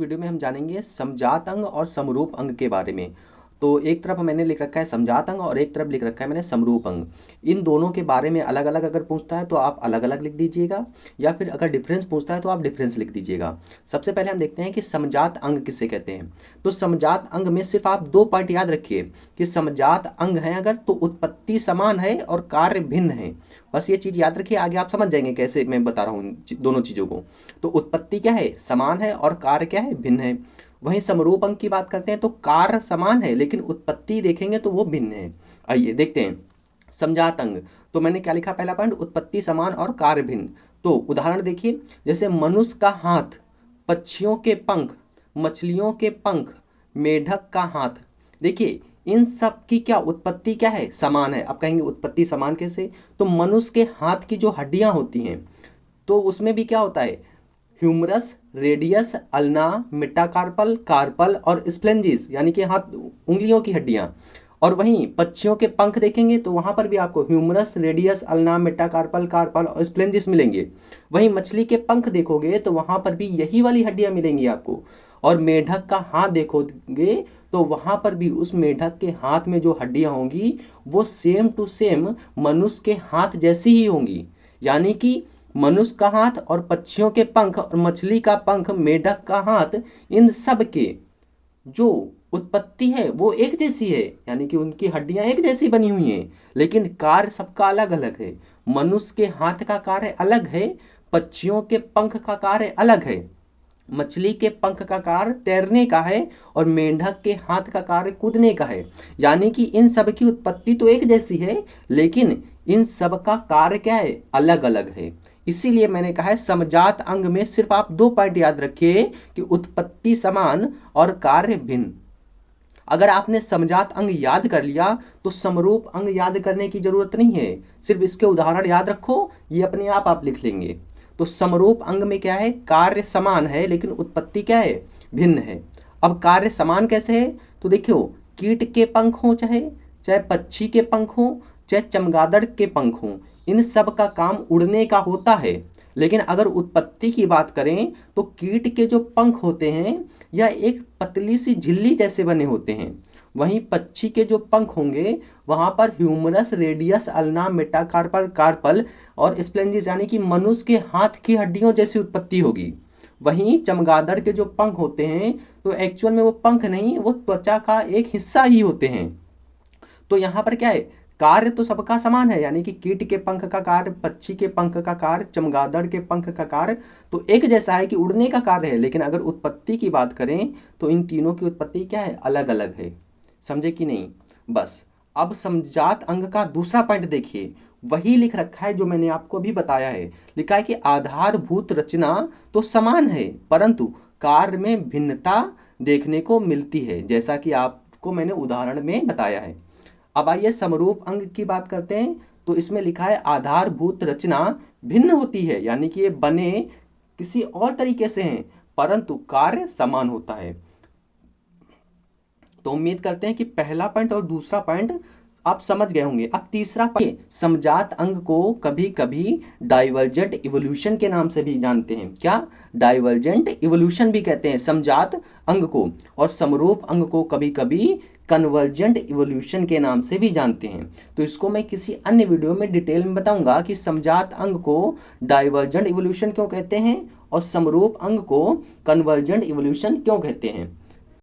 Video में हम जानेंगे समजात अंग और समरूप अंग के बारे में। तो एक तरफ मैंने लिख रखा है समजात अंग और एक तरफ लिख रखा है मैंने समरूप अंग। इन दोनों के बारे में अलग अलग अगर पूछता है तो आप अलग अलग लिख दीजिएगा, या फिर अगर डिफरेंस पूछता है तो आप डिफरेंस लिख दीजिएगा। सबसे पहले हम देखते हैं कि समजात अंग किसे कहते हैं। तो समजात अंग में सिर्फ आप 2 पॉइंट याद रखिए कि समजात अंग है अगर तो उत्पत्ति समान है और कार्य भिन्न है। बस ये चीज़ याद रखिए, आगे आप समझ जाएंगे कैसे मैं बता रहा हूँ दोनों चीज़ों को। तो उत्पत्ति क्या है, समान है, और कार्य क्या है, भिन्न है। वहीं समरूप अंग की बात करते हैं तो कार्य समान है लेकिन उत्पत्ति देखेंगे तो वो भिन्न है। आइए देखते हैं समजात अंग। तो मैंने क्या लिखा, पहला पॉइंट उत्पत्ति समान और कार्य भिन्न। तो उदाहरण देखिए, जैसे मनुष्य का हाथ, पक्षियों के पंख, मछलियों के पंख, मेढक का हाथ। देखिए इन सब की क्या उत्पत्ति क्या है, समान है। अब कहेंगे उत्पत्ति समान कैसे, तो मनुष्य के हाथ की जो हड्डियां होती हैं तो उसमें भी क्या होता है, humerus, radius, ulna, metacarpal, carpal और स्प्लेंजिस, यानी कि हाथ उंगलियों की हड्डियां। और वहीं पक्षियों के पंख देखेंगे तो वहां पर भी आपको humerus, radius, ulna, metacarpal, carpal और स्प्लेंजिस मिलेंगे। वहीं मछली के पंख देखोगे तो वहां पर भी यही वाली हड्डियां मिलेंगी आपको। और मेढक का हाथ देखोगे तो वहां पर भी उस मेढक के हाथ में जो हड्डियां होंगी वो सेम टू सेम मनुष्य के हाथ जैसी ही होंगी। यानी कि मनुष्य का हाथ और पक्षियों के पंख और मछली का पंख, मेढक का हाथ, इन सब के जो उत्पत्ति है वो एक जैसी है, यानी कि उनकी हड्डियां एक जैसी बनी हुई हैं, लेकिन कार्य सबका अलग अलग है। मनुष्य के हाथ का कार्य अलग है, पक्षियों के पंख का कार्य अलग है, मछली के पंख का कार्य तैरने का है, और मेंढक के हाथ का कार्य कूदने का है। यानी कि इन सब की उत्पत्ति तो एक जैसी है लेकिन इन सब का कार्य क्या है, अलग अलग है। इसीलिए मैंने कहा है समजात अंग में सिर्फ आप 2 पॉइंट याद रखिए कि उत्पत्ति समान और कार्य भिन्न। अगर आपने समजात अंग याद कर लिया तो समरूप अंग याद करने की जरूरत नहीं है, सिर्फ इसके उदाहरण याद रखो, ये अपने आप लिख लेंगे। तो समरूप अंग में क्या है, कार्य समान है लेकिन उत्पत्ति क्या है, भिन्न है। अब कार्य समान कैसे है, तो देखियो कीट के पंख हो, चाहे चाहे पक्षी के पंख हो, चाहे चमगादड़ के पंख हो, इन सब का काम उड़ने का होता है। लेकिन अगर उत्पत्ति की बात करें तो कीट के जो पंख होते हैं या एक पतली सी झिल्ली जैसे बने होते हैं। वहीं पक्षी के जो पंख होंगे वहां पर humerus, radius, ulna, metacarpal, carpal और स्प्लेंजिस, यानी कि मनुष्य के हाथ की हड्डियों जैसी उत्पत्ति होगी। वहीं चमगादड़ के जो पंख होते हैं तो एक्चुअल में वो पंख नहीं, वो त्वचा का एक हिस्सा ही होते हैं। तो यहाँ पर क्या है, कार्य तो सबका समान है, यानी कि कीट के पंख का कार्य, पक्षी के पंख का कार्य, चमगादड़ के पंख का कार्य तो एक जैसा है कि उड़ने का कार्य है। लेकिन अगर उत्पत्ति की बात करें तो इन तीनों की उत्पत्ति क्या है, अलग अलग है। समझे कि नहीं। बस अब समजात अंग का दूसरा पॉइंट देखिए, वही लिख रखा है जो मैंने आपको अभी बताया है। लिखा है कि आधारभूत रचना तो समान है परंतु कार्य में भिन्नता देखने को मिलती है, जैसा कि आपको मैंने उदाहरण में बताया है। अब आइए समरूप अंग की बात करते हैं। तो इसमें लिखा है आधारभूत रचना भिन्न होती है, यानी कि ये बने किसी और तरीके से हैं परंतु कार्य समान होता है। तो उम्मीद करते हैं कि पहला पॉइंट और दूसरा पॉइंट आप समझ गए होंगे। अब तीसरा पॉइंट, समजात अंग को कभी कभी डाइवर्जेंट इवोल्यूशन के नाम से भी जानते हैं। क्या, डाइवर्जेंट इवोल्यूशन भी कहते हैं समजात अंग को, और समरूप अंग को कभी कभी कन्वर्जेंट इवोल्यूशन के नाम से भी जानते हैं। तो इसको मैं किसी अन्य वीडियो में डिटेल में बताऊंगा कि समजात अंग को डाइवर्जेंट इवोल्यूशन क्यों कहते हैं और समरूप अंग को कन्वर्जेंट इवोल्यूशन क्यों कहते हैं।